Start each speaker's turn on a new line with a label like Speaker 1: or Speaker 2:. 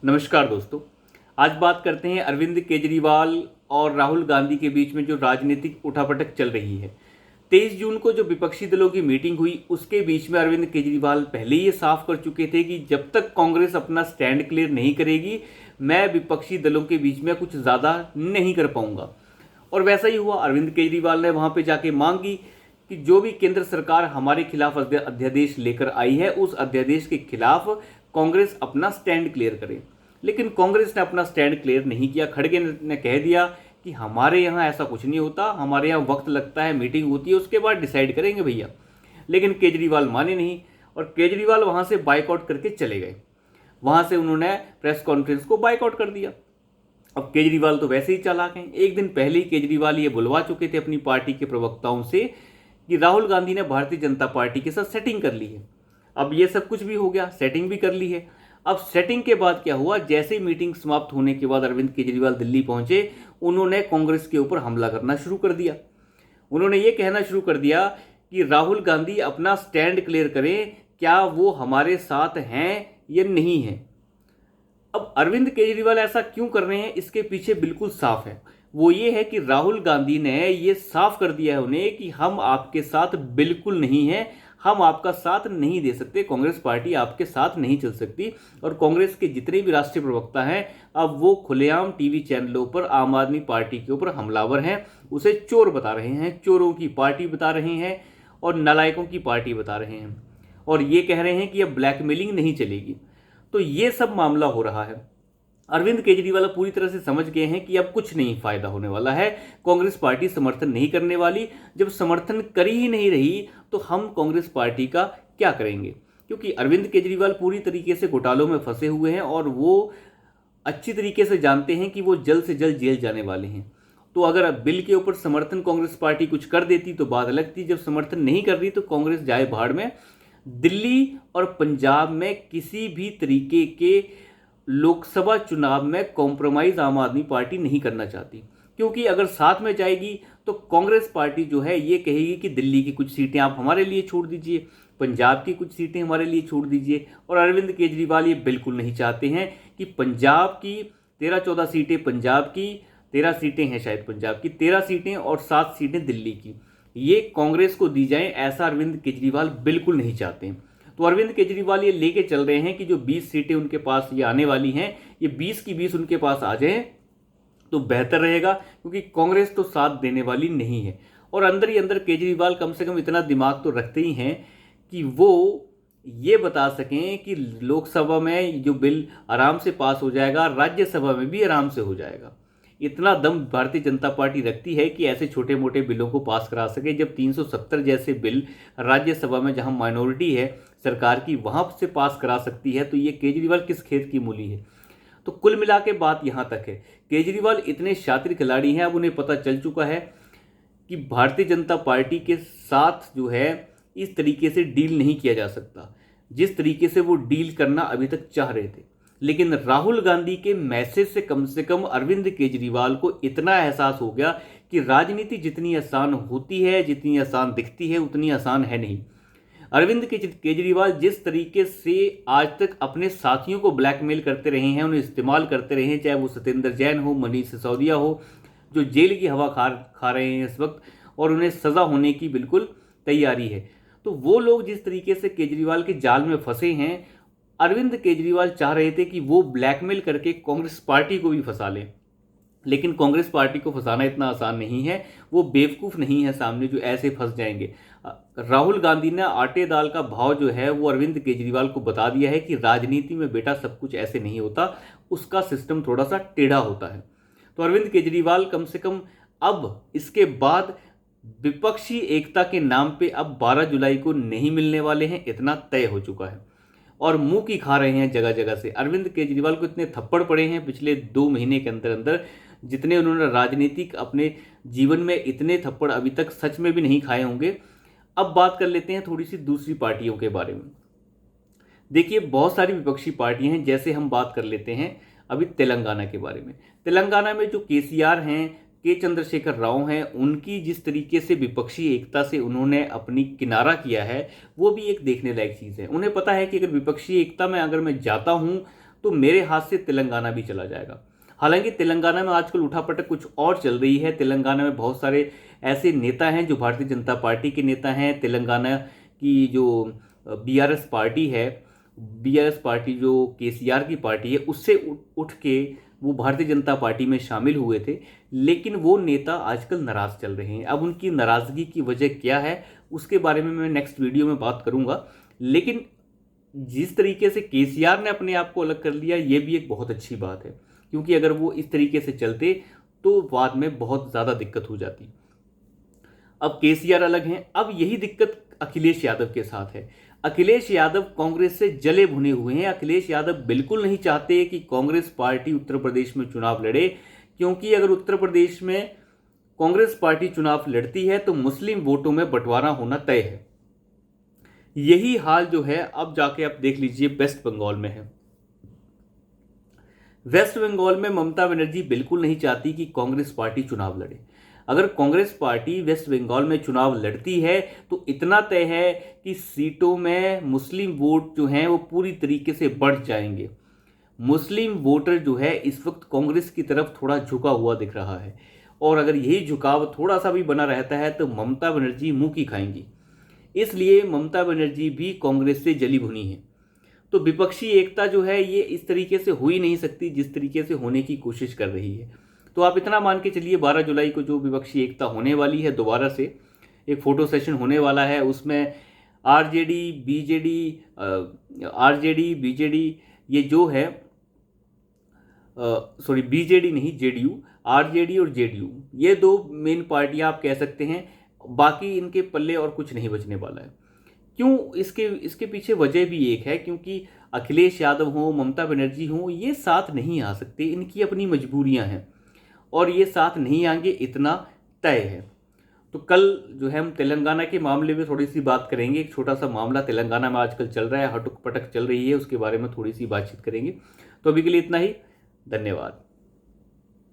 Speaker 1: नमस्कार दोस्तों। आज बात करते हैं अरविंद केजरीवाल और राहुल गांधी के बीच में जो राजनीतिक उठापटक चल रही है। 23 जून को जो विपक्षी दलों की मीटिंग हुई उसके बीच में अरविंद केजरीवाल पहले ही ये साफ कर चुके थे कि जब तक कांग्रेस अपना स्टैंड क्लियर नहीं करेगी मैं विपक्षी दलों के बीच में कुछ ज़्यादा नहीं कर पाऊंगा। और वैसा ही हुआ। अरविंद केजरीवाल ने वहां पे जाके मांग की कि जो भी केंद्र सरकार हमारे खिलाफ अध्यादेश लेकर आई है उस अध्यादेश के खिलाफ कांग्रेस अपना स्टैंड क्लियर करे। लेकिन कांग्रेस ने अपना स्टैंड क्लियर नहीं किया। खड़गे ने कह दिया कि हमारे यहाँ ऐसा कुछ नहीं होता, हमारे यहाँ वक्त लगता है, मीटिंग होती है, उसके बाद डिसाइड करेंगे भैया। लेकिन केजरीवाल माने नहीं और केजरीवाल वहां से बाइकआउट करके चले गए। वहां से उन्होंने प्रेस कॉन्फ्रेंस को बाइकआउट कर दिया। अब केजरीवाल तो वैसे ही चालाक हैं। एक दिन पहले ही केजरीवाल ये बुलवा चुके थे अपनी पार्टी के प्रवक्ताओं से कि राहुल गांधी ने भारतीय जनता पार्टी के साथ सेटिंग कर ली है। अब ये सब कुछ भी हो गया, सेटिंग भी कर ली है। अब सेटिंग के बाद क्या हुआ, जैसे ही मीटिंग समाप्त होने के बाद अरविंद केजरीवाल दिल्ली पहुंचे, उन्होंने कांग्रेस के ऊपर हमला करना शुरू कर दिया। उन्होंने ये कहना शुरू कर दिया कि राहुल गांधी अपना स्टैंड क्लियर करें, क्या वो हमारे साथ हैं या नहीं है। अब अरविंद केजरीवाल ऐसा क्यों कर रहे हैं, इसके पीछे बिल्कुल साफ है। वो ये है कि राहुल गांधी ने ये साफ कर दिया है उन्हें कि हम आपके साथ बिल्कुल नहीं हैं, हम आपका साथ नहीं दे सकते, कांग्रेस पार्टी आपके साथ नहीं चल सकती। और कांग्रेस के जितने भी राष्ट्रीय प्रवक्ता हैं अब वो खुलेआम टीवी चैनलों पर आम आदमी पार्टी के ऊपर हमलावर हैं, उसे चोर बता रहे हैं, चोरों की पार्टी बता रहे हैं और नालायकों की पार्टी बता रहे हैं। और ये कह रहे हैं कि अब ब्लैकमेलिंग नहीं चलेगी। तो ये सब मामला हो रहा है। अरविंद केजरीवाल पूरी तरह से समझ गए हैं कि अब कुछ नहीं फायदा होने वाला है, कांग्रेस पार्टी समर्थन नहीं करने वाली। जब समर्थन कर ही नहीं रही तो हम कांग्रेस पार्टी का क्या करेंगे, क्योंकि अरविंद केजरीवाल पूरी तरीके से घोटालों में फंसे हुए हैं और वो अच्छी तरीके से जानते हैं कि वो जल्द से जल्द जेल जाने वाले हैं। तो अगर बिल के ऊपर समर्थन कांग्रेस पार्टी कुछ कर देती तो बात अलग थी। जब समर्थन नहीं कर रही तो कांग्रेस जाए भाड़ में। दिल्ली और पंजाब में किसी भी तरीके के लोकसभा चुनाव में कॉम्प्रोमाइज आम आदमी पार्टी नहीं करना चाहती, क्योंकि अगर साथ में जाएगी तो कांग्रेस पार्टी जो है ये कहेगी कि दिल्ली की कुछ सीटें आप हमारे लिए छोड़ दीजिए, पंजाब की कुछ सीटें हमारे लिए छोड़ दीजिए। और अरविंद केजरीवाल ये बिल्कुल नहीं चाहते हैं कि पंजाब की 13-14 सीटें, पंजाब की 13 सीटें हैं, शायद पंजाब की 13 सीटें और 7 सीटें दिल्ली की, ये कांग्रेस को दी जाएं, ऐसा अरविंद केजरीवाल बिल्कुल नहीं चाहते हैं। तो अरविंद केजरीवाल ये लेके चल रहे हैं कि जो 20 सीटें उनके पास ये आने वाली हैं, ये 20 की 20 उनके पास आ जाएं तो बेहतर रहेगा, क्योंकि कांग्रेस तो साथ देने वाली नहीं है। और अंदर ही अंदर केजरीवाल कम से कम इतना दिमाग तो रखते ही हैं कि वो ये बता सकें कि लोकसभा में जो बिल आराम से पास हो जाएगा, राज्यसभा में भी आराम से हो जाएगा। इतना दम भारतीय जनता पार्टी रखती है कि ऐसे छोटे मोटे बिलों को पास करा सके। जब 370 जैसे बिल राज्यसभा में, जहां माइनॉरिटी है सरकार की, वहां से पास करा सकती है, तो ये केजरीवाल किस खेत की मूली है। तो कुल मिला के बात यहां तक है, केजरीवाल इतने शातिर खिलाड़ी हैं, अब उन्हें पता चल चुका है कि भारतीय जनता पार्टी के साथ जो है इस तरीके से डील नहीं किया जा सकता जिस तरीके से वो डील करना अभी तक चाह रहे थे। लेकिन राहुल गांधी के मैसेज से कम अरविंद केजरीवाल को इतना एहसास हो गया कि राजनीति जितनी आसान होती है, जितनी आसान दिखती है, उतनी आसान है नहीं। अरविंद केजरीवाल जिस तरीके से आज तक अपने साथियों को ब्लैकमेल करते रहे हैं, उन्हें इस्तेमाल करते रहे हैं, चाहे वो सत्येंद्र जैन हो, मनीष सिसोदिया हो, जो जेल की हवा खा रहे हैं इस वक्त और उन्हें सजा होने की बिल्कुल तैयारी है। तो वो लोग जिस तरीके से केजरीवाल के जाल में फंसे हैं, अरविंद केजरीवाल चाह रहे थे कि वो ब्लैकमेल करके कांग्रेस पार्टी को भी फंसा लें। लेकिन कांग्रेस पार्टी को फंसाना इतना आसान नहीं है, वो बेवकूफ़ नहीं है सामने जो ऐसे फंस जाएंगे। राहुल गांधी ने आटे दाल का भाव जो है वो अरविंद केजरीवाल को बता दिया है कि राजनीति में बेटा सब कुछ ऐसे नहीं होता, उसका सिस्टम थोड़ा सा टेढ़ा होता है। तो अरविंद केजरीवाल कम से कम अब इसके बाद विपक्षी एकता के नाम पे अब 12 जुलाई को नहीं मिलने वाले हैं, इतना तय हो चुका है। और मुंह की खा रहे हैं जगह जगह से। अरविंद केजरीवाल को इतने थप्पड़ पड़े हैं पिछले 2 महीने के अंदर अंदर, जितने उन्होंने राजनीतिक अपने जीवन में इतने थप्पड़ अभी तक सच में भी नहीं खाए होंगे। अब बात कर लेते हैं थोड़ी सी दूसरी पार्टियों के बारे में। देखिए, बहुत सारी विपक्षी पार्टियां हैं, जैसे हम बात कर लेते हैं अभी तेलंगाना के बारे में। तेलंगाना में जो केसीआर हैं, के चंद्रशेखर राव हैं, उनकी जिस तरीके से विपक्षी एकता से उन्होंने अपनी किनारा किया है, वो भी एक देखने लायक चीज़ है। उन्हें पता है कि अगर विपक्षी एकता में अगर मैं जाता हूँ तो मेरे हाथ से तेलंगाना भी चला जाएगा। हालांकि तेलंगाना में आजकल उठापटक कुछ और चल रही है। तेलंगाना में बहुत सारे ऐसे नेता हैं जो भारतीय जनता पार्टी के नेता हैं। तेलंगाना की जो बीआरएस पार्टी है, बीआरएस पार्टी जो केसीआर की पार्टी है, उससे उठ के वो भारतीय जनता पार्टी में शामिल हुए थे, लेकिन वो नेता आजकल नाराज़ चल रहे हैं। अब उनकी नाराज़गी की वजह क्या है उसके बारे में मैं नेक्स्ट वीडियो में बात करूंगा। लेकिन जिस तरीके से केसीआर ने अपने आप को अलग कर लिया, ये भी एक बहुत अच्छी बात है, क्योंकि अगर वो इस तरीके से चलते तो बाद में बहुत ज़्यादा दिक्कत हो जाती। अब केसीआर अलग हैं। अब यही दिक्कत अखिलेश यादव के साथ है। अखिलेश यादव कांग्रेस से जले भुने हुए हैं। अखिलेश यादव बिल्कुल नहीं चाहते कि कांग्रेस पार्टी उत्तर प्रदेश में चुनाव लड़े, क्योंकि अगर उत्तर प्रदेश में कांग्रेस पार्टी चुनाव लड़ती है तो मुस्लिम वोटों में बंटवारा होना तय है। यही हाल जो है अब जाके आप देख लीजिए वेस्ट बंगाल में है। वेस्ट बंगाल में ममता बनर्जी बिल्कुल नहीं चाहती कि कांग्रेस पार्टी चुनाव लड़े। अगर कांग्रेस पार्टी वेस्ट बंगाल में चुनाव लड़ती है तो इतना तय है कि सीटों में मुस्लिम वोट जो हैं वो पूरी तरीके से बढ़ जाएंगे। मुस्लिम वोटर जो है इस वक्त कांग्रेस की तरफ थोड़ा झुका हुआ दिख रहा है, और अगर यही झुकाव थोड़ा सा भी बना रहता है तो ममता बनर्जी मुंह की खाएंगी। इसलिए ममता बनर्जी भी कांग्रेस से जली भुनी है। तो विपक्षी एकता जो है ये इस तरीके से हो ही नहीं सकती जिस तरीके से होने की कोशिश कर रही है। तो आप इतना मान के चलिए 12 जुलाई को जो विपक्षी एकता होने वाली है, दोबारा से एक फोटो सेशन होने वाला है। उसमें आरजेडी बीजेडी ये जो है बीजेडी नहीं जेडीयू, आरजेडी और जेडीयू ये दो मेन पार्टियां आप कह सकते हैं। बाकी इनके पल्ले और कुछ नहीं बचने वाला है। क्यों? इसके पीछे वजह भी एक है, क्योंकि अखिलेश यादव हो, ममता बनर्जी हो, ये साथ नहीं आ सकते। इनकी अपनी मजबूरियां हैं और ये साथ नहीं आएंगे, इतना तय है। तो कल जो है हम तेलंगाना के मामले में थोड़ी सी बात करेंगे। एक छोटा सा मामला तेलंगाना में आजकल चल रहा है, हटक पटक चल रही है, उसके बारे में थोड़ी सी बातचीत करेंगे। तो अभी के लिए इतना ही। धन्यवाद।